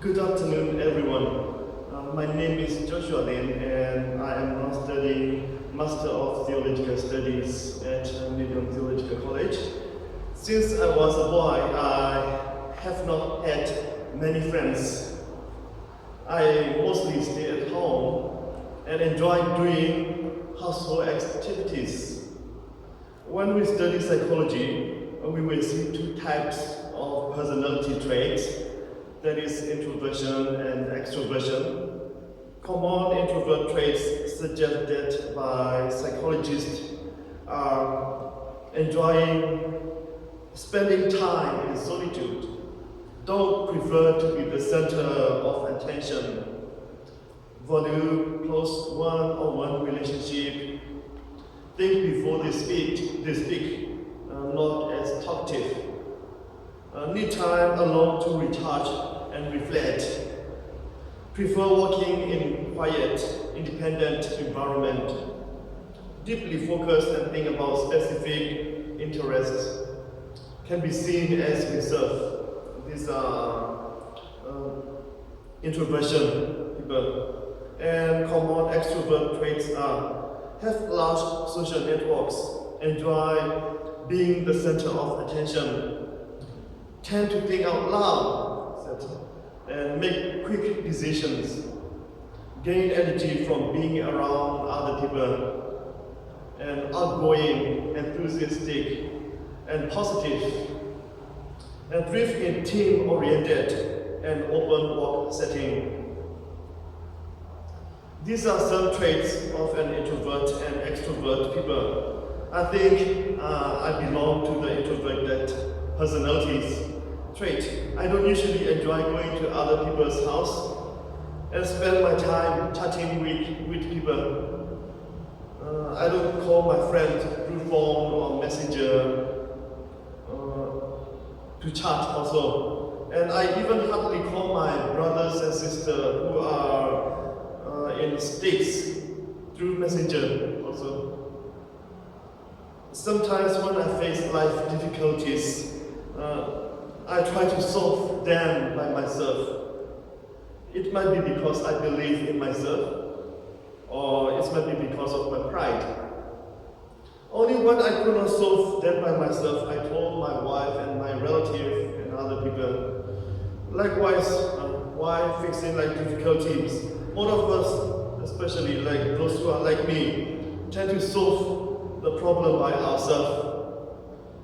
Good afternoon, everyone. My name is Joshua Lin, and I am now studying Master of Theological Studies at Medium Theological College. Since I was a boy, I have not had many friends. I mostly stay at home and enjoy doing household activities. When we study psychology, we will see two types of personality traits, that is introversion and extroversion. Common introvert traits suggested by psychologists are enjoying spending time in solitude, don't prefer to be the center of attention, value close one-on-one relationship, think before they speak, not as talkative, need time alone to recharge and reflect, prefer working in quiet, independent environment, deeply focus and think about specific interests, can be seen as reserved. These are introversion people. And common extrovert traits are have large social networks, enjoy being the center of attention, tend to think out loud, and make quick decisions, gain energy from being around other people, and outgoing, enthusiastic, and positive, and thrive in team-oriented and open work setting. These are some traits of an introvert and extrovert people. I think I belong to the introverted personalities trait. I don't usually enjoy going to other people's house and spend my time chatting with people. I don't call my friends through phone or messenger to chat also. And I even hardly call my brothers and sisters who are in states through messenger also. Sometimes when I face life difficulties, I try to solve them by myself. It might be because I believe in myself, or it might be because of my pride. Only when I could not solve them by myself, I told my wife and my relative and other people. Likewise, why fixing difficulties? Most of us, especially those who are like me, tend to solve the problem by ourselves.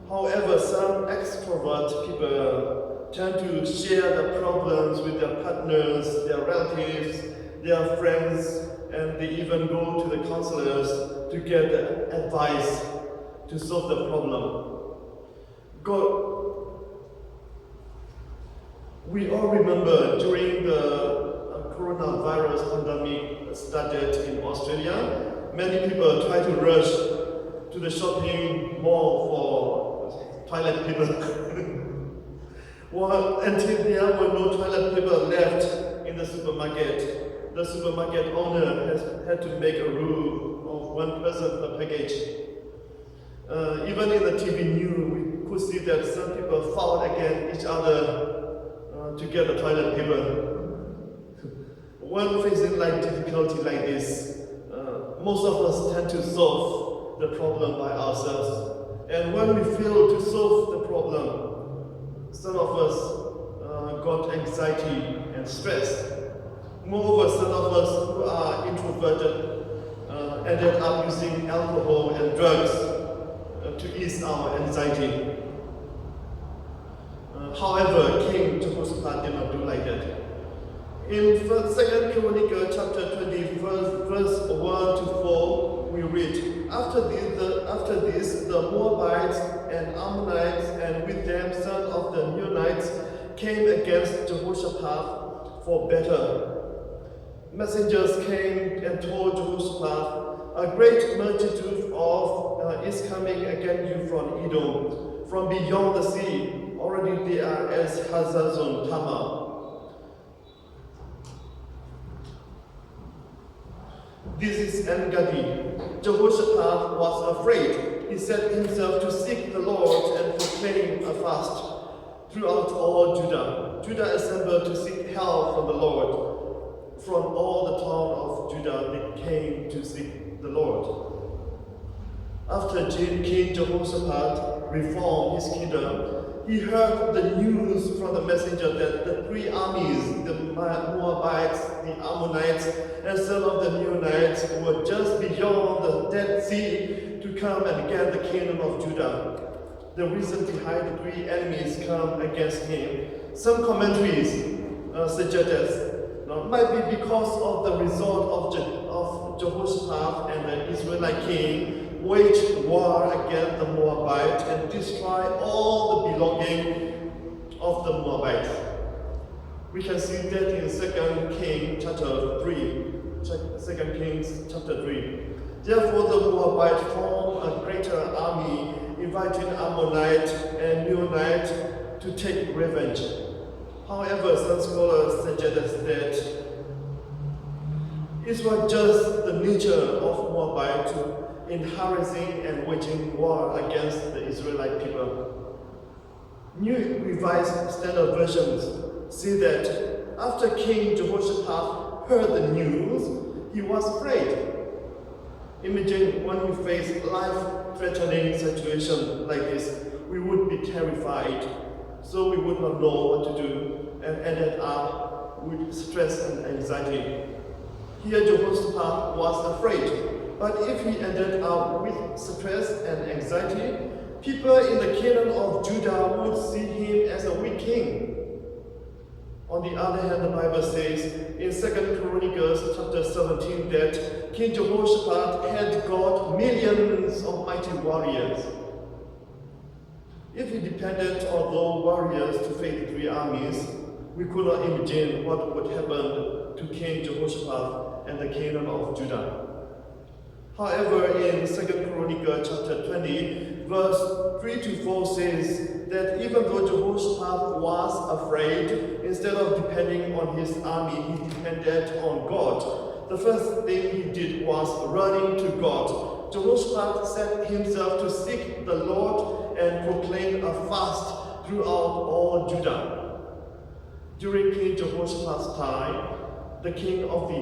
However, some extrovert people tend to share the problems with their partners, their relatives, their friends, and they even go to the counselors to get advice to solve the problem. We all remember during the coronavirus pandemic started in Australia, many people try to rush to the shopping mall for toilet paper. Well, until there were no toilet paper left in the supermarket, the supermarket owner had to make a rule of one person per package. Even in the TV news, we could see that some people fought against each other to get the toilet paper. When facing difficulty like this, most of us tend to solve the problem by ourselves. And when we fail to solve the problem, some of us got anxiety and stress. Moreover, some of us who are introverted ended up using alcohol and drugs to ease our anxiety. However, King Jehoshaphat did not do like that. In 2 Chronicles chapter 20, verse 1 to 4, we read, After this, the Moabites and Ammonites, and with them sons of the Meunites, came against Jehoshaphat for battle. Messengers came and told Jehoshaphat, a great multitude is coming against you from Edom, from beyond the sea. Already they are as Hazazon Tamar. This is En-Gedi. Jehoshaphat was afraid. He set himself to seek the Lord and proclaim a fast throughout all Judah. Judah assembled to seek help from the Lord. From all the town of Judah they came to seek the Lord. After King Jehoshaphat reformed his kingdom, he heard the news from the messenger that the three armies, the Moabites, the Ammonites, and some of the Meunites, were just beyond the Dead Sea to come and get the kingdom of Judah. The reason behind the three enemies come against him, some commentaries suggest might be because of the result of Jehoshaphat and the Israelite king waged war against the Moabites and destroyed all the belonging of the Moabites. We can see that in 2 Kings chapter 3. 2 Kings chapter 3. Therefore the Moabites formed a greater army, inviting Ammonite and Meunite to take revenge. However, some scholars suggest that it was just the nature of Moabite in harassing and waging war against the Israelite people. New Revised Standard Versions say that after King Jehoshaphat heard the news, he was afraid. Imagine when we face life-threatening situation like this, we would be terrified, so we would not know what to do and ended up with stress and anxiety. Here Jehoshaphat was afraid. But if he ended up with stress and anxiety, people in the kingdom of Judah would see him as a weak king. On the other hand, the Bible says in 2 Chronicles chapter 17 that King Jehoshaphat had got millions of mighty warriors. If he depended on those warriors to face the three armies, we could not imagine what would happen to King Jehoshaphat and the kingdom of Judah. However, in 2 Chronicles chapter 20, verse 3 to 4 says that even though Jehoshaphat was afraid, instead of depending on his army, he depended on God. The first thing he did was running to God. Jehoshaphat set himself to seek the Lord and proclaim a fast throughout all Judah. During King Jehoshaphat's time, the king of the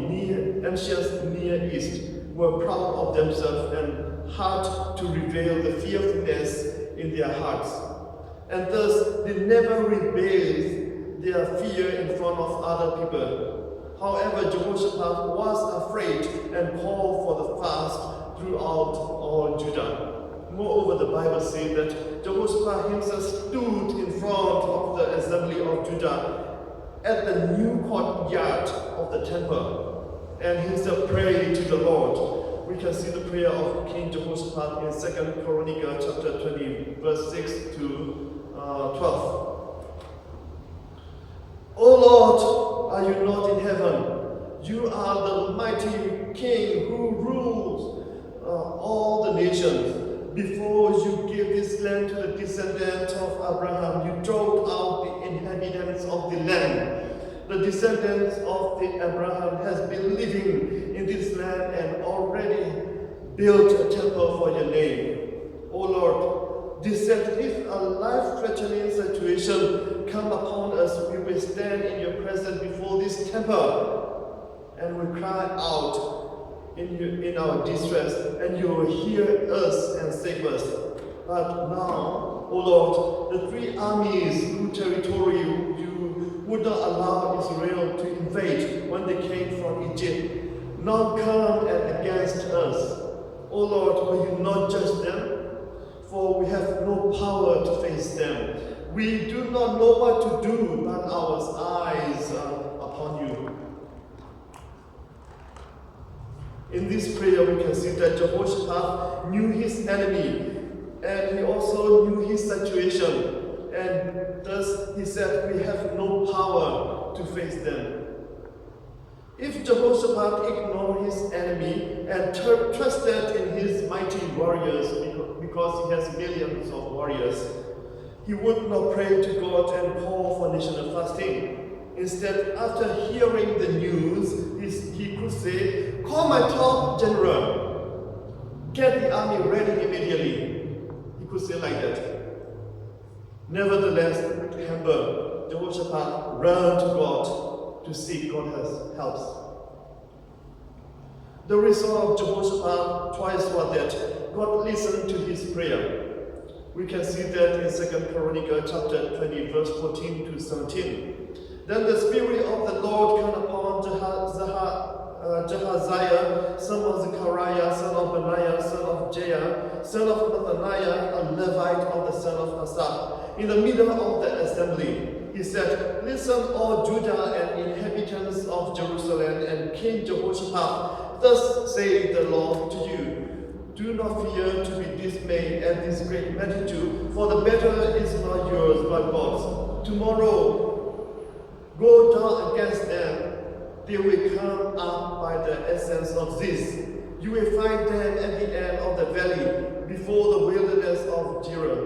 ancient Near East were proud of themselves and had to reveal the fearfulness in their hearts. And thus, they never revealed their fear in front of other people. However, Jehoshaphat was afraid and called for the fast throughout all Judah. Moreover, the Bible says that Jehoshaphat himself stood in front of the assembly of Judah at the new courtyard of the temple and himself prayed to the Lord. We can see the prayer of King Jehoshaphat in 2 Chronicles chapter 20, verse 6 to 12. O Lord, are you not in heaven? You are the mighty King who rules all the nations. Before you gave this land to the descendants of Abraham, you drove out the inhabitants of the land. The descendants of Abraham has been living in this land and already built a temple for your name. O Lord, this said, if a life-threatening situation come upon us, we will stand in your presence before this temple and will cry out in our distress, and you will hear us and save us. But now, O Lord, the three armies whose territory you would not allow Israel to invade when they came from Egypt, now come against us. O Lord, will you not judge them? For we have no power to face them. We do not know what to do, but our eyes are upon you. In this prayer, we can see that Jehoshaphat knew his enemy, and he also knew his situation. And thus he said, we have no power to face them. If Jehoshaphat ignored his enemy and trusted in his mighty warriors because he has millions of warriors, he would not pray to God and call for national fasting. Instead, after hearing the news, he could say, call my top general, get the army ready immediately. He could say like that. Nevertheless, remember, Jehoshaphat ran to God to seek God's help. The result of Jehoshaphat twice was that God listened to his prayer. We can see that in 2 Chronicles chapter 20, verse 14 to 17. Then the Spirit of the Lord came upon Jahaziah, son of Zechariah, son of Benaiah, son of Jair, son of Nathaniah, a Levite of the son of Asaph, in the middle of the assembly. He said, "Listen, all Judah and inhabitants of Jerusalem and King Jehoshaphat, thus saith the Lord to you, do not fear to be dismayed at this great multitude, for the battle is not yours but God's. Tomorrow go down against them. They will come up by the essence of this. You will find them at the end of the valley, before the wilderness of Jerah.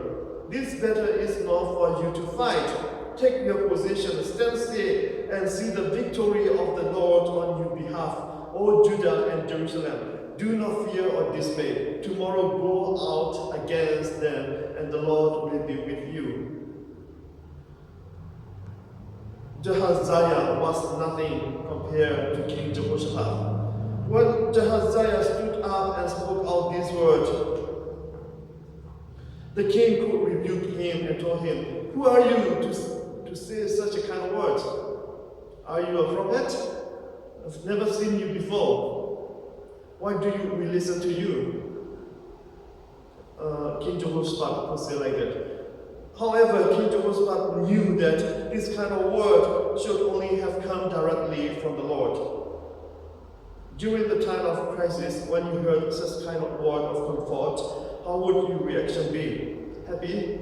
This battle is not for you to fight. Take your position, stand still, and see the victory of the Lord on your behalf, O Judah and Jerusalem. Do not fear or dismay. Tomorrow go out against them, and the Lord will be with you." Jahaziah was nothing compared to King Jehoshaphat. When Jahaziah stood up and spoke out these words, the king could rebuke him and told him, "Who are you to say such a kind of words? Are you a prophet? I've never seen you before. Why do we listen to you?" King Jehoshaphat would say like that. However, King Jehoshaphat knew that this kind of word should only have come directly from the Lord. During the time of crisis, when you heard such kind of word of comfort, how would your reaction be? Happy?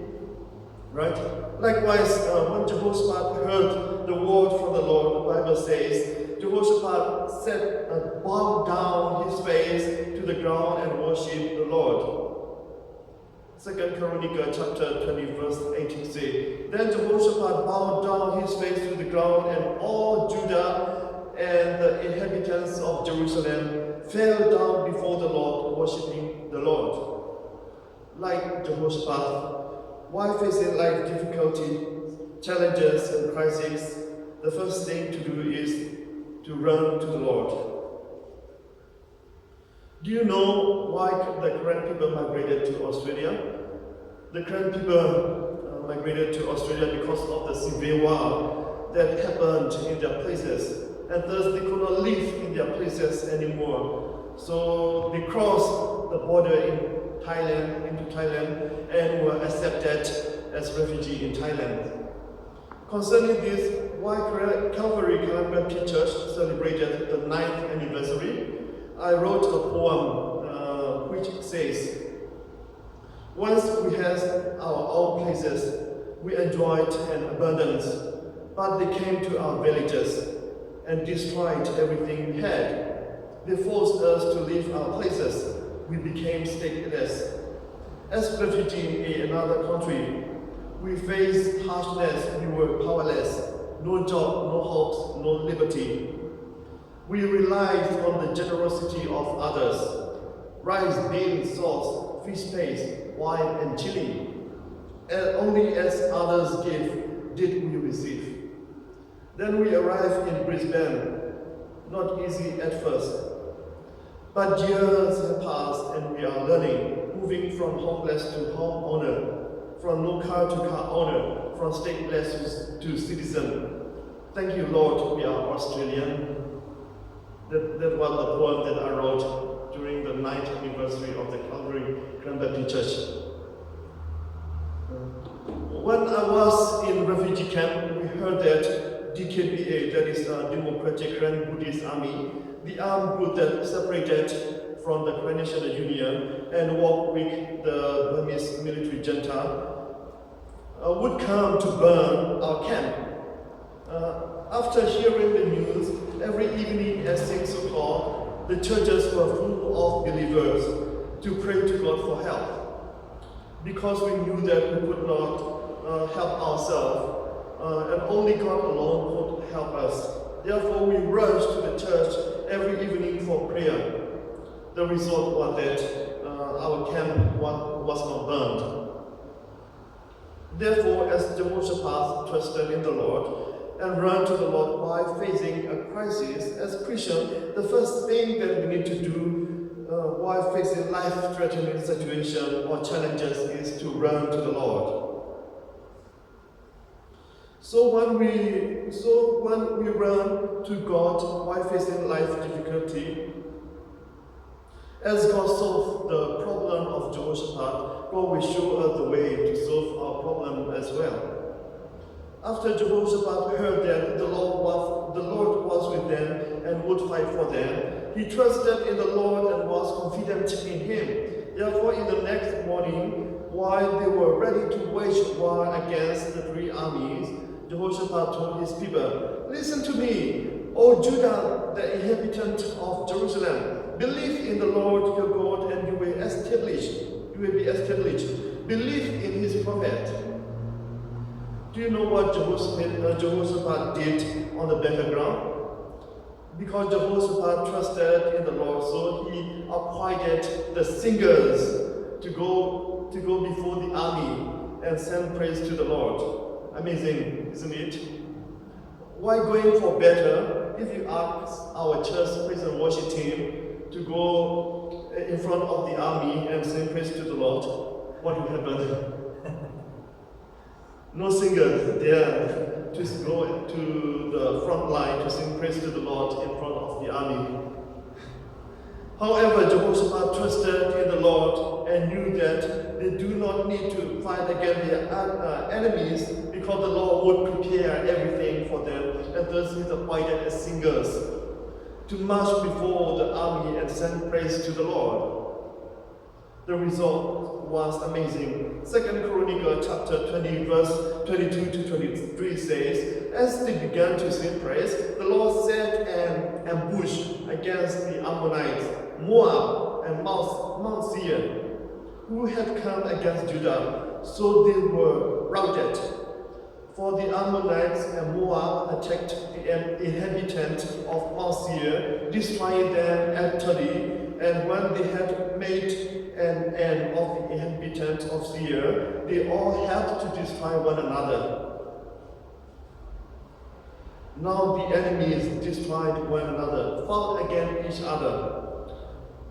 Right? Likewise, when Jehoshaphat heard the word from the Lord, the Bible says, Jehoshaphat bowed down his face to the ground and worshipped the Lord. 2 Chronicles chapter 20, verse 18 says, "Then Jehoshaphat bowed down his face to the ground, and all Judah and the inhabitants of Jerusalem fell down before the Lord, worshipping the Lord." Like Jehoshaphat, while facing life difficulty, challenges, and crises, the first thing to do is to run to the Lord. Do you know why the Karen people migrated to Australia? The Karen people migrated to Australia because of the severe war that happened in their places, and thus they could not live in their places anymore. So they crossed the border into Thailand, and were accepted as refugees in Thailand. Concerning this, why Calvary Calvary Church celebrated the 9th anniversary, I wrote a poem which says, "Once we had our own places, we enjoyed an abundance, but they came to our villages and destroyed everything we had. They forced us to leave our places. We became stateless. As refugees in another country, we faced harshness. We were powerless. No job, no hopes, no liberty. We relied on the generosity of others. Rice, beans, sauce, fish paste, wine, and chili. And only as others gave did we receive. Then we arrived in Brisbane. Not easy at first. But years have passed and we are learning, moving from homeless to homeowner, from no car to car owner, from stateless to citizen. Thank you, Lord, we are Australian." That was the poem that I wrote during the 9th anniversary of the Calvary Grand Baptist Church. When I was in refugee camp, we heard that DKBA, that is Democratic Korean Buddhist Army, the armed group that separated from the Korean National Union and worked with the Burmese military junta, would come to burn our camp. After hearing the news, every evening at 6 o'clock, the churches were full of believers to pray to God for help. Because we knew that we could not help ourselves, and only God alone could help us. Therefore, we rushed to the church every evening for prayer. The result was that our camp was not burned. Therefore, as Jehoshaphat trusted in the Lord and ran to the Lord while facing a crisis, as Christians, the first thing that we need to do while facing life-threatening situations or challenges is to run to the Lord. So when we run to God while facing life difficulty, as God solved the problem of Jehoshaphat, God will show us the way to solve our problem as well. After Jehoshaphat heard that the Lord was with them and would fight for them, he trusted in the Lord and was confident in him. Therefore, in the next morning, while they were ready to wage war against the three armies, Jehoshaphat told his people, "Listen to me, O Judah, the inhabitant of Jerusalem. Believe in the Lord your God and you will be established. Believe in his prophet." Do you know what Jehoshaphat did on the battleground? Because Jehoshaphat trusted in the Lord, so he appointed the singers to go before the army and send praise to the Lord. Amazing, isn't it? While going for battle, if you ask our church praise and worship team to go in front of the army and sing praise to the Lord, what will happen? No singers there to go to the front line to sing praise to the Lord in front of the army. However, Jehoshaphat trusted in the Lord and knew that they do not need to fight against their enemies because the Lord would prepare everything for them, and thus he appointed as singers to march before the army and send praise to the Lord. The result was amazing. 2 Chronicles chapter 20, verse 22 to 23 says, "As they began to sing praise, the Lord set an ambush against the Ammonites, Moab, and Mount Seir, who had come against Judah, so they were routed. For the Ammonites and Moab attacked the inhabitants of Mount Seir, destroying them utterly, and when they had made an end of the inhabitants of Seir, they all had to destroy one another. Now the enemies destroyed one another, fought against each other.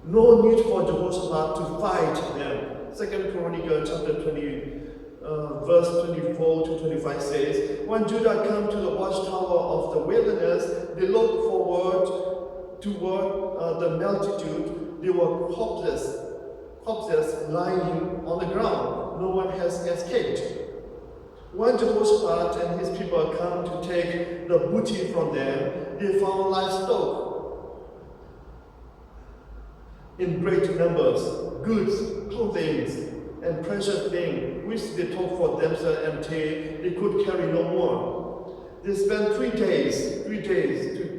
No need for Jehoshaphat to fight them." 2 Chronicles chapter 20, verse 24 to 25 says, "When Judah came to the watchtower of the wilderness, they looked forward toward the multitude. They were corpses lying on the ground. No one has escaped. When Jehoshaphat and his people come to take the booty from them, they found livestock in great numbers, goods, clothing, and precious things, which they took for themselves until they could carry no more. They spent 3 days to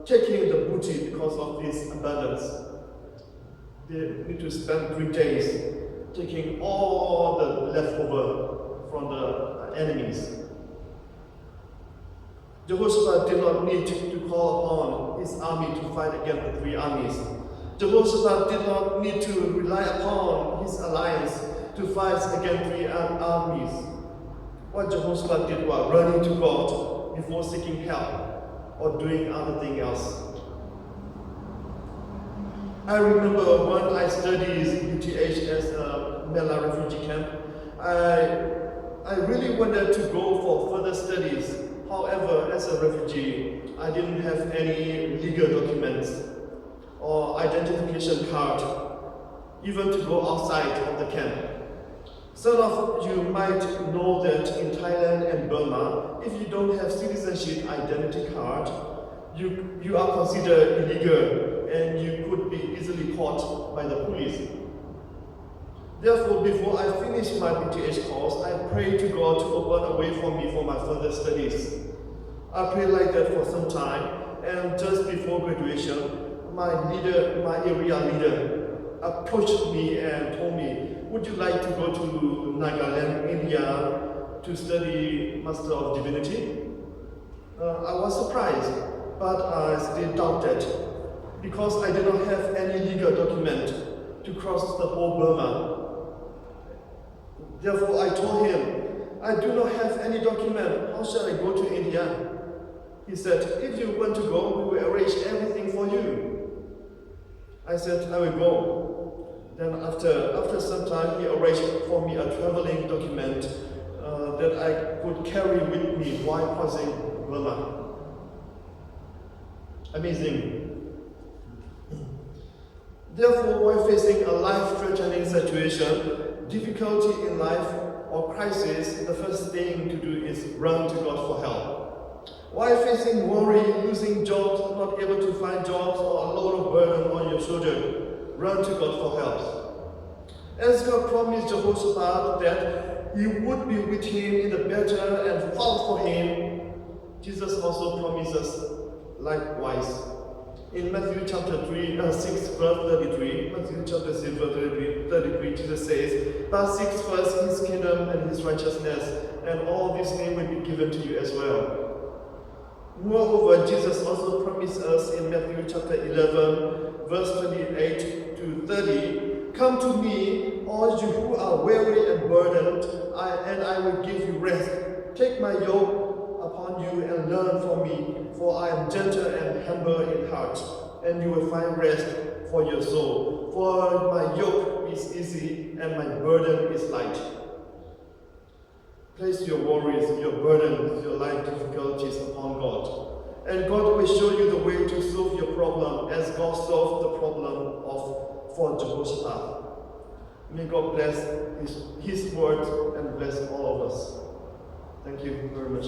taking the booty because of this abundance. They need to spend 3 days taking all the leftover from the enemies. Jehoshaphat did not need to call upon his army to fight against the three armies. Jehoshaphat did not need to rely upon his alliance to fight against three armies. What Jehoshaphat did was running to God before seeking help or doing other thing else. I remember when I studied UTH as a Mela refugee camp, I really wanted to go for further studies. However, as a refugee, I didn't have any legal documents or identification card, even to go outside of the camp. Some of you might know that in Thailand and Burma, if you don't have citizenship identity card, you are considered illegal and you could be easily caught by the police. Therefore, before I finished my BTH course, I prayed to God to open a way for me for my further studies. I prayed like that for some time, and just before graduation, my area leader approached me and told me, "Would you like to go to Nagaland, India to study Master of Divinity?" I was surprised, but I still doubted because I did not have any legal document to cross the whole Burma. Therefore I told him, I do not have any document. How shall I go to India? He said, if you want to go, we will arrange everything for you. I said, I will go. Then after some time, he arranged for me a traveling document that I could carry with me while crossing Burma. Amazing. Therefore, while facing a life-threatening situation, difficulty in life, or crisis, the first thing to do is run to God for help. While facing worry, losing jobs, not able to find jobs, or a load of burden on your shoulder, run to God for help. As God promised Jehoshaphat that he would be with him in the battle and fought for him, Jesus also promises likewise. In Matthew chapter 6 verse 33, Matthew chapter 6 verse 33, Jesus says, but seek first his kingdom and his righteousness, and all these things will be given to you as well. Moreover, Jesus also promised us in Matthew chapter 11, verse 28 to 30, come to me, all you who are weary and burdened, and I will give you rest. Take my yoke upon you and learn from me, for I am gentle and humble in heart, and you will find rest for your soul. For my yoke is easy and my burden is light. Place your worries, your burdens, your life difficulties upon God, and God will show you the way to solve your problem, as God solved the problem for Jehoshaphat. May God bless his word and bless all of us. Thank you very much.